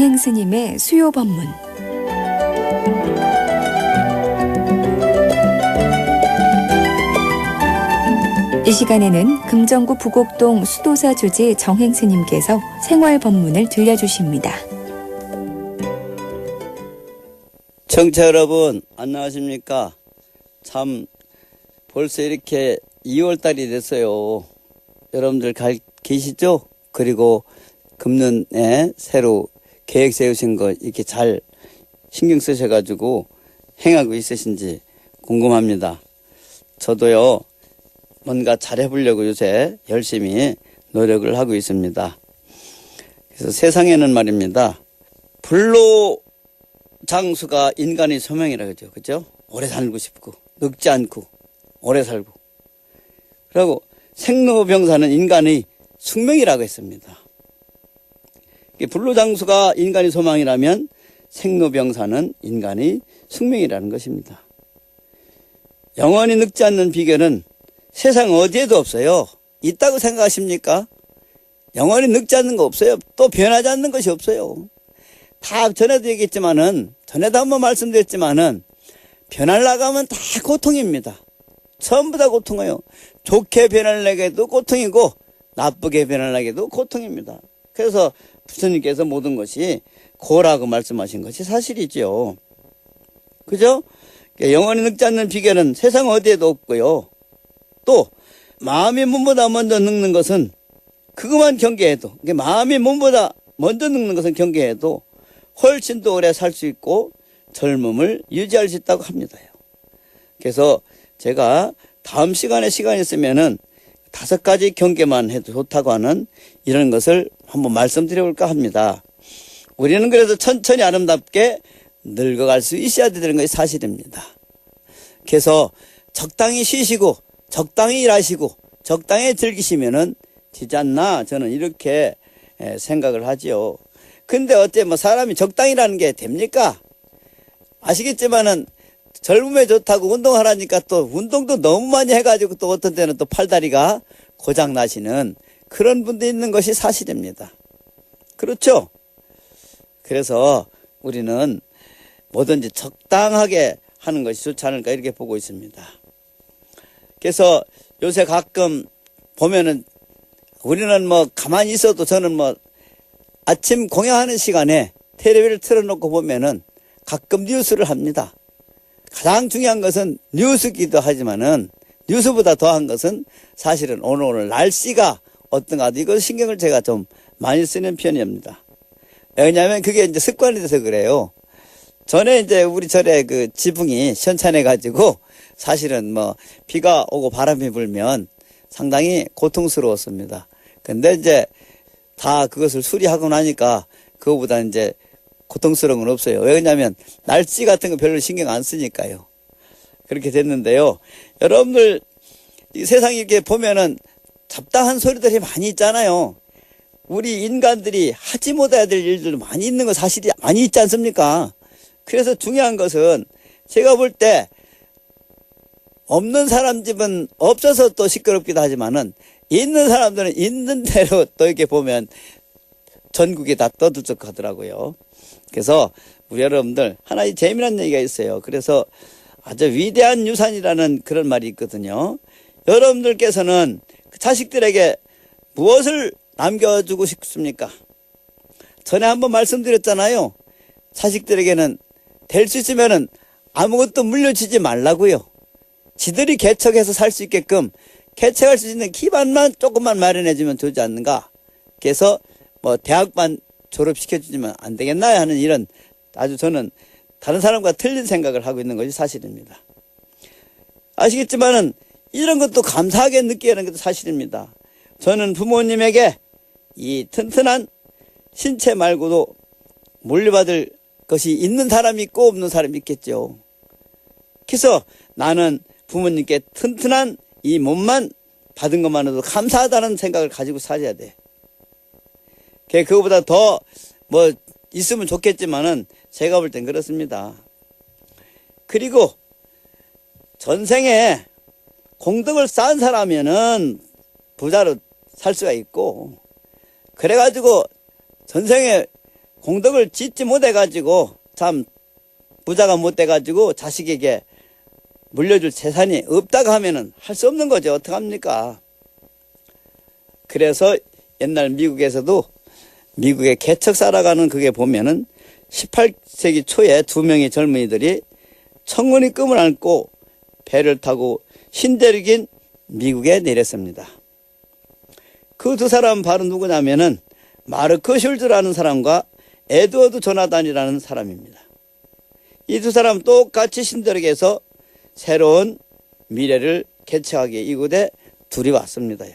정행스님의 수요법문. 이 시간에는 금정구 부곡동 수도사 주지 정행스님께서 생활법문을 들려주십니다. 청취자 여러분, 안녕하십니까? 참 벌써 이렇게 2월달이 됐어요. 여러분들 계시죠? 그리고 금년에 새로 계획 세우신 거 이렇게 잘 신경 쓰셔가지고 행하고 있으신지 궁금합니다. 저도요, 뭔가 잘 해보려고 요새 열심히 노력을 하고 있습니다. 그래서 세상에는 말입니다, 불로장수가 인간의 소명이라고 하죠. 그죠? 오래 살고 싶고, 늙지 않고, 오래 살고. 그리고 생로병사는 인간의 숙명이라고 했습니다. 불로장수가 인간의 소망이라면 생로병사는 인간의 숙명이라는 것입니다. 영원히 늙지 않는 비결은 세상 어디에도 없어요. 있다고 생각하십니까? 영원히 늙지 않는 거 없어요. 또 변하지 않는 것이 없어요. 다 전에도 얘기했지만은, 전에도 한번 말씀드렸지만은, 변하려고 하면 다 고통입니다. 전부 다 고통이에요. 좋게 변하려고도 고통이고, 나쁘게 변하려고도 고통입니다. 그래서 부처님께서 모든 것이 고라고 말씀하신 것이 사실이죠. 그죠? 영원히 늙지 않는 비결은 세상 어디에도 없고요. 또 마음이 몸보다 먼저 늙는 것은 그것만 경계해도, 마음이 몸보다 먼저 늙는 것은 경계해도 훨씬 더 오래 살 수 있고 젊음을 유지할 수 있다고 합니다. 그래서 제가 다음 시간에 시간이 있으면은 5가지 경계만 해도 좋다고 하는 이런 것을 한번 말씀드려볼까 합니다. 우리는 그래서 천천히 아름답게 늙어갈 수 있어야 되는 것이 사실입니다. 그래서 적당히 쉬시고 적당히 일하시고 적당히 즐기시면은 되지 않나, 저는 이렇게 생각을 하지요. 근데 어째 사람이 적당히라는 게 됩니까? 아시겠지만은 젊음에 좋다고 운동하라니까 또 운동도 너무 많이 해가지고 또 어떤 때는 또 팔다리가 고장 나시는 그런 분도 있는 것이 사실입니다. 그렇죠? 그래서 우리는 뭐든지 적당하게 하는 것이 좋지 않을까 이렇게 보고 있습니다. 그래서 요새 가끔 보면은 우리는 가만히 있어도 저는 아침 공양하는 시간에 텔레비를 틀어놓고 보면은 가끔 뉴스를 합니다. 가장 중요한 것은 뉴스기도 하지만은 뉴스보다 더한 것은 사실은 오늘 날씨가 어떤가, 이거 신경을 제가 좀 많이 쓰는 편입니다. 왜냐하면 그게 이제 습관이 돼서 그래요. 전에 이제 우리 절에 그 지붕이 시원찮아가지고 사실은 비가 오고 바람이 불면 상당히 고통스러웠습니다. 근데 이제 다 그것을 수리하고 나니까 그거보다 이제 고통스러운 건 없어요. 왜냐하면 날씨 같은 거 별로 신경 안 쓰니까요. 그렇게 됐는데요. 여러분들 이 세상에 이렇게 보면은 잡다한 소리들이 많이 있잖아요. 우리 인간들이 하지 못해야 될 일들 많이 있는 거 사실이 많이 있지 않습니까? 그래서 중요한 것은 제가 볼 때 없는 사람 집은 없어서 또 시끄럽기도 하지만은 있는 사람들은 있는 대로 또 이렇게 보면 전국이 다 떠들썩하더라고요. 그래서 우리 여러분들 하나의 재미난 얘기가 있어요. 그래서 아주 위대한 유산이라는 그런 말이 있거든요. 여러분들께서는 자식들에게 무엇을 남겨주고 싶습니까? 전에 한번 말씀드렸잖아요. 자식들에게는 될 수 있으면은 아무것도 물려주지 말라고요. 지들이 개척해서 살 수 있게끔 개척할 수 있는 기반만 조금만 마련해주면 좋지 않는가. 그래서 대학만 졸업시켜주지만 안 되겠나 하는 이런 아주 저는 다른 사람과 틀린 생각을 하고 있는 것이 사실입니다. 아시겠지만은 이런 것도 감사하게 느끼는 것도 사실입니다. 저는 부모님에게 이 튼튼한 신체 말고도 물려받을 것이 있는 사람이 있고 없는 사람이 있겠죠. 그래서 나는 부모님께 튼튼한 이 몸만 받은 것만으로도 감사하다는 생각을 가지고 살아야 돼. 그거보다 더 있으면 좋겠지만은 제가 볼 땐 그렇습니다. 그리고 전생에 공덕을 쌓은 사람이면은 부자로 살 수가 있고, 그래가지고 전생에 공덕을 짓지 못해가지고 참 부자가 못돼가지고 자식에게 물려줄 재산이 없다고 하면은 할 수 없는 거죠. 어떡합니까? 그래서 옛날 미국에서도 미국의 개척 살아가는 그게 보면은 18세기 초에 두 명의 젊은이들이 청운의 끔을 안고 배를 타고 신대륙인 미국에 내렸습니다. 그 두 사람은 바로 누구냐면은 마르크 슐즈라는 사람과 에드워드 조나단이라는 사람입니다. 이 두 사람 똑같이 신대륙에서 새로운 미래를 개척하기에 이곳에 둘이 왔습니다요.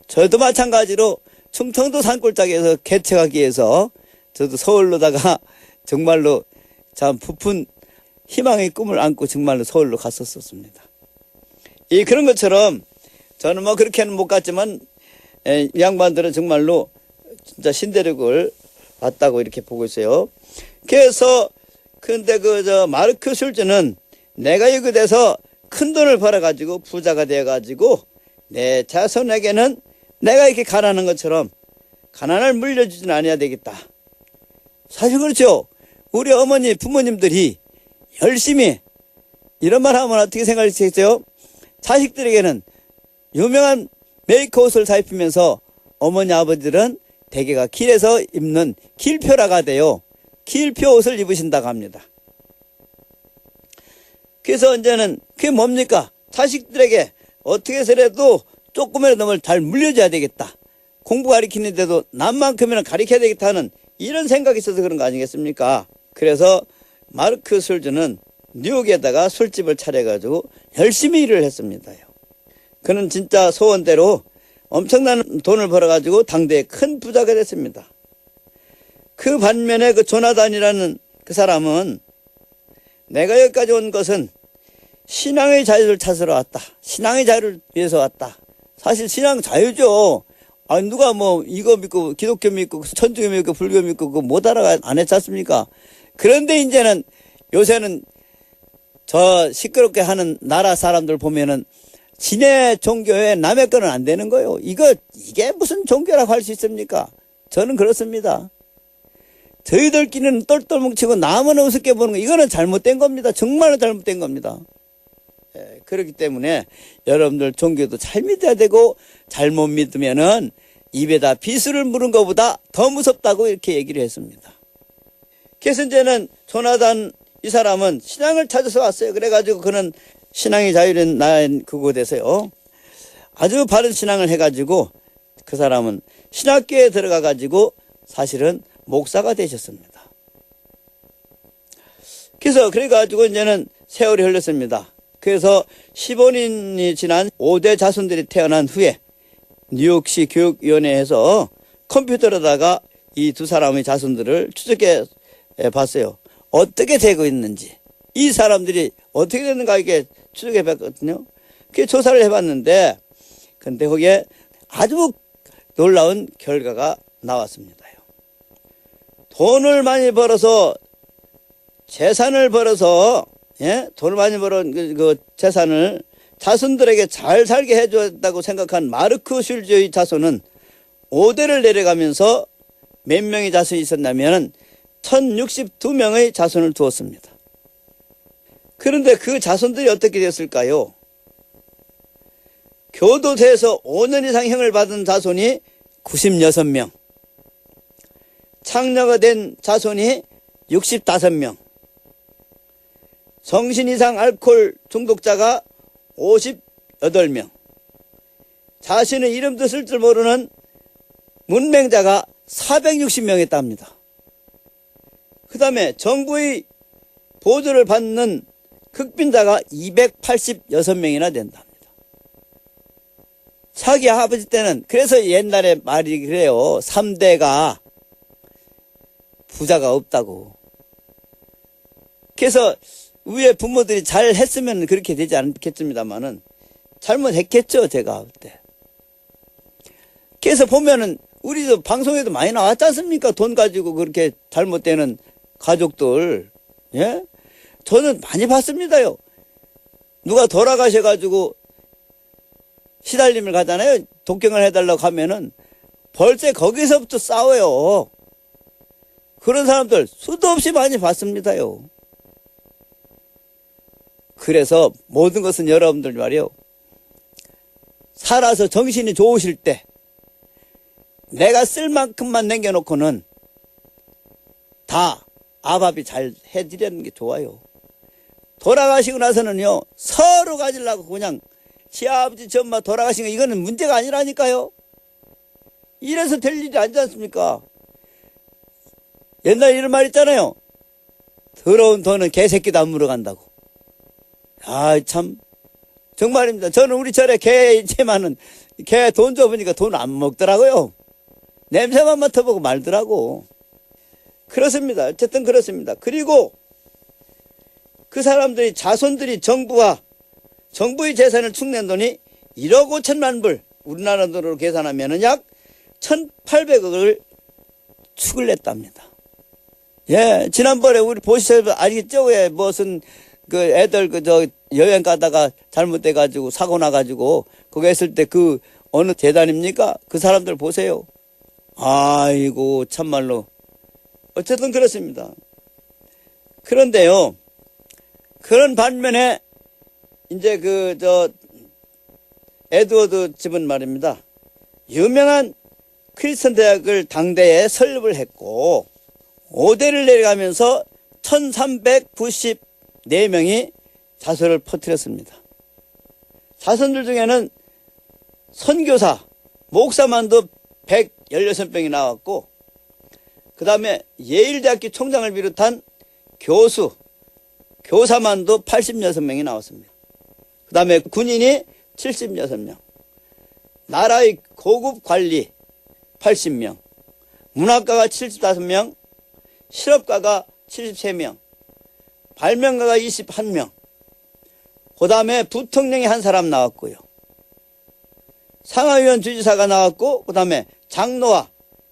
저도 마찬가지로 충청도 산골짜기에서 개척하기 위해서 저도 서울로다가 정말로 참 부푼 희망의 꿈을 안고 정말로 서울로 갔었습니다. 그런 것처럼 저는 뭐 그렇게는 못 갔지만 이 양반들은 정말로 진짜 신대륙을 왔다고 이렇게 보고 있어요. 그래서 근데 마르크 슐즈는 내가 이곳에서 큰 돈을 벌어가지고 부자가 되어가지고 내 자손에게는 내가 이렇게 가난한 것처럼 가난을 물려주지는 않아야 되겠다. 사실 그렇죠. 우리 어머니 부모님들이 열심히 이런 말 하면 어떻게 생각하시겠어요? 자식들에게는 유명한 메이커 옷을 사 입히면서 어머니 아버지들은 대개가 길에서 입는 길표라가 돼요. 길표 옷을 입으신다고 합니다. 그래서 이제는 그게 뭡니까? 자식들에게 어떻게 해서라도 조금이라도 뭘 잘 물려줘야 되겠다. 공부 가르치는데도 남만큼이나 가르쳐야 되겠다는 이런 생각이 있어서 그런 거 아니겠습니까? 그래서 마르크 슐즈는 뉴욕에다가 술집을 차려가지고 열심히 일을 했습니다. 그는 진짜 소원대로 엄청난 돈을 벌어가지고 당대에 큰 부자가 됐습니다. 그 반면에 그 조나단이라는 그 사람은 내가 여기까지 온 것은 신앙의 자유를 찾으러 왔다. 신앙의 자유를 위해서 왔다. 사실 신앙 자유죠. 아니 누가 뭐 이거 믿고 기독교 믿고 천주교 믿고 불교 믿고 그거 못 알아가 안 했지 않습니까? 그런데 이제는 요새는 저 시끄럽게 하는 나라 사람들 보면은 지네 종교에 남의 거는 안 되는 거예요. 이게 무슨 종교라고 할 수 있습니까? 저는 그렇습니다. 저희들끼리는 똘똘 뭉치고 남은 우습게 보는 거 이거는 잘못된 겁니다. 정말로 잘못된 겁니다. 그렇기 때문에 여러분들 종교도 잘 믿어야 되고 잘못 믿으면은 입에다 비수를 물은 것보다 더 무섭다고 이렇게 얘기를 했습니다. 그래서 이제는 조나단 이 사람은 신앙을 찾아서 왔어요. 그래가지고 그는 신앙의 자유는 나인 그곳에서요 아주 바른 신앙을 해가지고 그 사람은 신학교에 들어가가지고 사실은 목사가 되셨습니다. 그래가지고 이제는 세월이 흘렀습니다. 그래서 15년이 지난 5대 자손들이 태어난 후에 뉴욕시 교육위원회에서 컴퓨터로다가 이 두 사람의 자손들을 추적해 봤어요. 어떻게 되고 있는지, 이 사람들이 어떻게 되는가 이렇게 추적해 봤거든요. 그 조사를 해봤는데, 근데 거기에 아주 놀라운 결과가 나왔습니다. 돈을 많이 벌어서, 재산을 벌어서, 돈을 많이 벌은 그 재산을 자손들에게 잘 살게 해줬다고 생각한 마르크 슐즈의 자손은 5대를 내려가면서 몇 명의 자손이 있었냐면 1062명의 자손을 두었습니다. 그런데 그 자손들이 어떻게 됐을까요? 교도소에서 5년 이상 형을 받은 자손이 96명, 창녀가 된 자손이 65명, 정신 이상 알코올 중독자가 58명, 자신의 이름도 쓸 줄 모르는 문맹자가 460명 있답니다. 그 다음에 정부의 보조를 받는 극빈자가 286명이나 된답니다. 자기 아버지 때는 그래서 옛날에 말이 그래요. 3대가 부자가 없다고. 그래서 위에 부모들이 잘 했으면 그렇게 되지 않겠습니다만은 잘못했겠죠, 제가 그때. 그래서 보면은 우리도 방송에도 많이 나왔지 않습니까? 돈 가지고 그렇게 잘못되는 가족들. 예? 저는 많이 봤습니다요. 누가 돌아가셔가지고 시달림을 가잖아요. 독경을 해달라고 하면은 벌써 거기서부터 싸워요. 그런 사람들 수도 없이 많이 봤습니다요. 그래서 모든 것은 여러분들 말이요. 살아서 정신이 좋으실 때 내가 쓸 만큼만 남겨놓고는 다 아바비 잘 해드리는 게 좋아요. 돌아가시고 나서는요, 서로 가지려고 그냥 시아버지 저 엄마 돌아가신 거 이거는 문제가 아니라니까요. 이래서 될 일이 아니지 않습니까? 옛날에 이런 말 있잖아요. 더러운 돈은 개새끼도 안 물어간다고. 아, 참 정말입니다. 저는 우리 절에 개 있지만은 개 돈 줘보니까 돈 안 먹더라고요. 냄새만 맡아보고 말더라고. 그렇습니다. 어쨌든 그렇습니다. 그리고 그 사람들이 자손들이 정부의 재산을 축낸 돈이 1억 5천만 불, 우리나라 돈으로 계산하면 약 1,800억을 축을 냈답니다. 예, 지난번에 우리 보시죠. 알겠죠? 왜 무슨 그 애들 여행 가다가 잘못돼가지고 사고 나가지고 거기 했을 때 그 어느 재단입니까? 그 사람들 보세요. 아이고 참말로 어쨌든 그렇습니다. 그런데요, 그런 반면에 이제 에드워드 집은 말입니다. 유명한 크리스천 대학을 당대에 설립을 했고 5대를 내려가면서 1394명이 자손을 퍼뜨렸습니다. 자손들 중에는 선교사, 목사만도 116명이 나왔고 그 다음에 예일대학교 총장을 비롯한 교수, 교사만도 86명이 나왔습니다. 그 다음에 군인이 76명, 나라의 고급 관리 80명, 문학가가 75명, 실업가가 73명, 발명가가 21명, 그 다음에 부통령이 한 사람 나왔고요. 상하위원 주지사가 나왔고, 그 다음에 장로와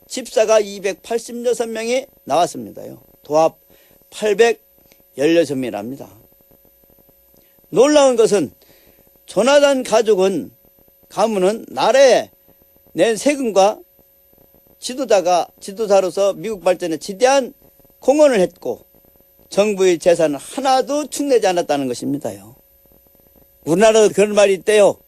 집사가 286명이 나왔습니다요. 도합 816명이랍니다. 놀라운 것은 조나단 가문은 나라에 낸 세금과 지도자로서 미국 발전에 지대한 공헌을 했고 정부의 재산을 하나도 축내지 않았다는 것입니다요. 우리나라도 그런 말이 있대요.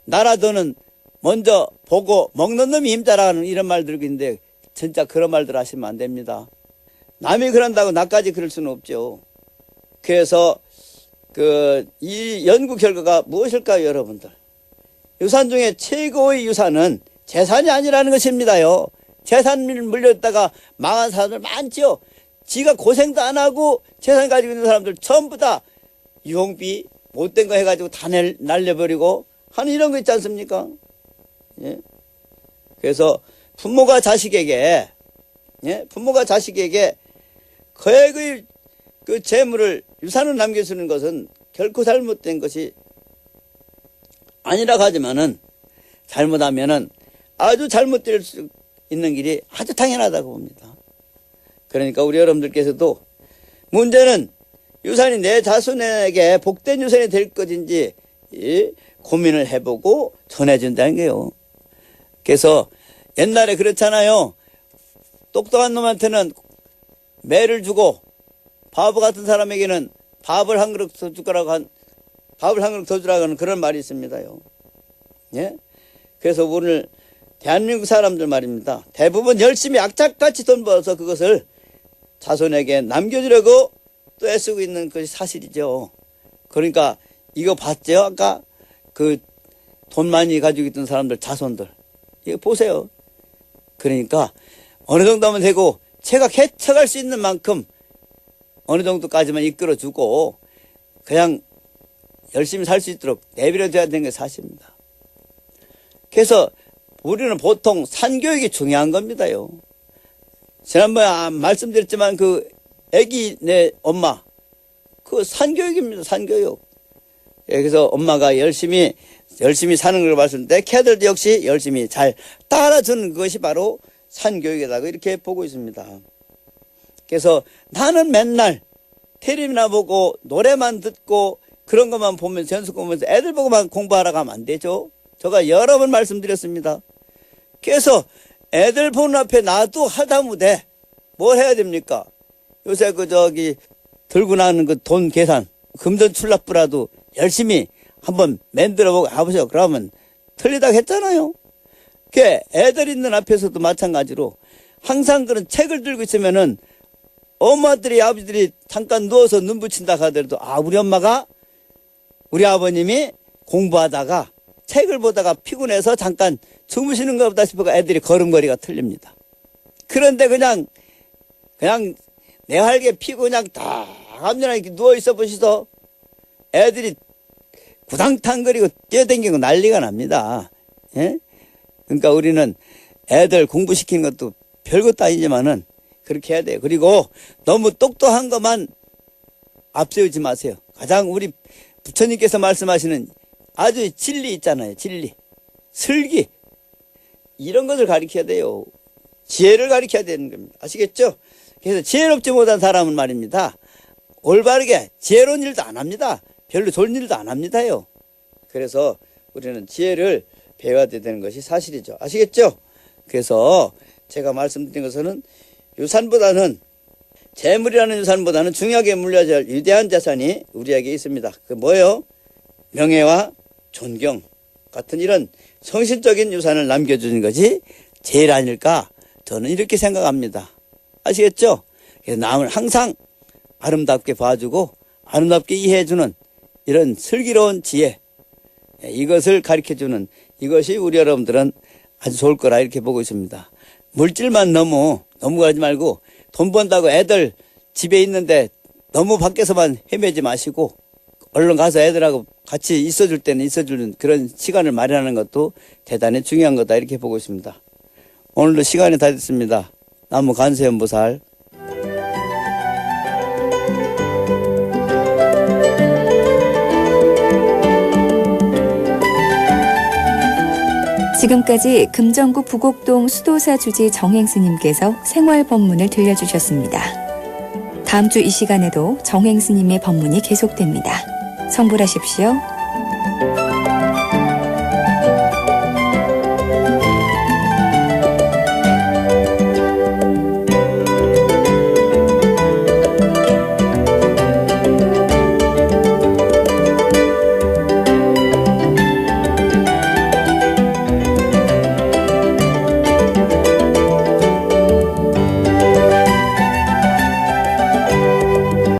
나라 돈은 먼저 보고 먹는 놈이 임자라는 이런 말들이 있는데 진짜 그런 말들 하시면 안 됩니다. 남이 그런다고 나까지 그럴 수는 없죠. 그래서 이 연구 결과가 무엇일까요, 여러분들? 유산 중에 최고의 유산은 재산이 아니라는 것입니다요. 재산을 물렸다가 망한 사람들 많죠. 지가 고생도 안 하고 재산 가지고 있는 사람들 전부 다 유흥비 못된 거 해가지고 다 날려버리고 하는 이런 거 있지 않습니까? 예? 그래서 부모가 자식에게 거액의 그 재물을 유산을 남겨주는 것은 결코 잘못된 것이 아니라 하지만은 잘못하면은 아주 잘못될 수 있는 길이 아주 당연하다고 봅니다. 그러니까 우리 여러분들께서도 문제는 유산이 내 자손에게 복된 유산이 될 것인지 고민을 해보고 전해준다는 거예요. 그래서 옛날에 그렇잖아요. 똑똑한 놈한테는 매를 주고 바보 같은 사람에게는 밥을 한 그릇 더 주라고 하는 그런 말이 있습니다요. 예? 그래서 오늘 대한민국 사람들 말입니다. 대부분 열심히 악착같이 돈 벌어서 그것을 자손에게 남겨주려고 또 애쓰고 있는 것이 사실이죠. 그러니까 이거 봤죠? 아까 돈 많이 가지고 있던 사람들 자손들 이거 보세요. 그러니까 어느 정도 하면 되고 제가 개척할 수 있는 만큼 어느 정도까지만 이끌어주고 그냥 열심히 살 수 있도록 내버려둬야 되는 게 사실입니다. 그래서 우리는 보통 산교육이 중요한 겁니다요. 지난번에 말씀드렸지만 애기 내 엄마 산교육입니다. 산교육. 그래서 엄마가 열심히 사는 걸 봤을 때 걔들도 역시 열심히 잘 따라주는 것이 바로 산교육이라고 이렇게 보고 있습니다. 그래서 나는 맨날 텔레비나 보고 노래만 듣고 그런 것만 보면서 연습 보면서 애들 보고만 공부하러 가면 안 되죠. 제가 여러 번 말씀드렸습니다. 그래서 애들 보는 앞에 나도 하다못해 뭘 해야 됩니까? 요새 들고 나는 그 돈 계산, 금전 출납부라도 열심히 한번 만들어보고 가보세요. 그러면 틀리다고 했잖아요. 애들 있는 앞에서도 마찬가지로 항상 그런 책을 들고 있으면은 엄마들이 아버지들이 잠깐 누워서 눈 붙인다 하더라도 우리 엄마가 우리 아버님이 공부하다가 책을 보다가 피곤해서 잠깐 주무시는 것보다 싶어서 애들이 걸음걸이가 틀립니다. 그런데 그냥 내활게 피고 그냥 다 감전하게 이렇게 누워있어 보시소. 애들이 구당탕거리고 뛰어다니고 난리가 납니다. 예? 그러니까 우리는 애들 공부시키는 것도 별것도 아니지만은 그렇게 해야 돼요. 그리고 너무 똑똑한 것만 앞세우지 마세요. 가장 우리 부처님께서 말씀하시는 아주 진리 있잖아요. 진리. 슬기. 이런 것을 가르쳐야 돼요. 지혜를 가르쳐야 되는 겁니다. 아시겠죠? 그래서 지혜롭지 못한 사람은 말입니다. 올바르게 지혜로운 일도 안 합니다. 별로 좋은 일도 안 합니다요. 그래서 우리는 지혜를 배워야 되는 것이 사실이죠. 아시겠죠? 그래서 제가 말씀드린 것은 유산보다는 재물이라는 유산보다는 중요하게 물려야 할 위대한 자산이 우리에게 있습니다. 그 뭐예요? 명예와 존경 같은 이런 성신적인 유산을 남겨주는 것이 제일 아닐까 저는 이렇게 생각합니다. 아시겠죠? 그래서 남을 항상 아름답게 봐주고 아름답게 이해해주는 이런 슬기로운 지혜, 이것을 가르쳐주는 이것이 우리 여러분들은 아주 좋을 거라 이렇게 보고 있습니다. 물질만 너무 가지 말고 돈 번다고 애들 집에 있는데 너무 밖에서만 헤매지 마시고 얼른 가서 애들하고 같이 있어줄 때는 있어주는 그런 시간을 마련하는 것도 대단히 중요한 거다 이렇게 보고 있습니다. 오늘도 시간이 다 됐습니다. 나무 관세음보살. 지금까지 금정구 부곡동 수도사 주지 정행스님께서 생활 법문을 들려주셨습니다. 다음 주 이 시간에도 정행스님의 법문이 계속됩니다. 성불하십시오.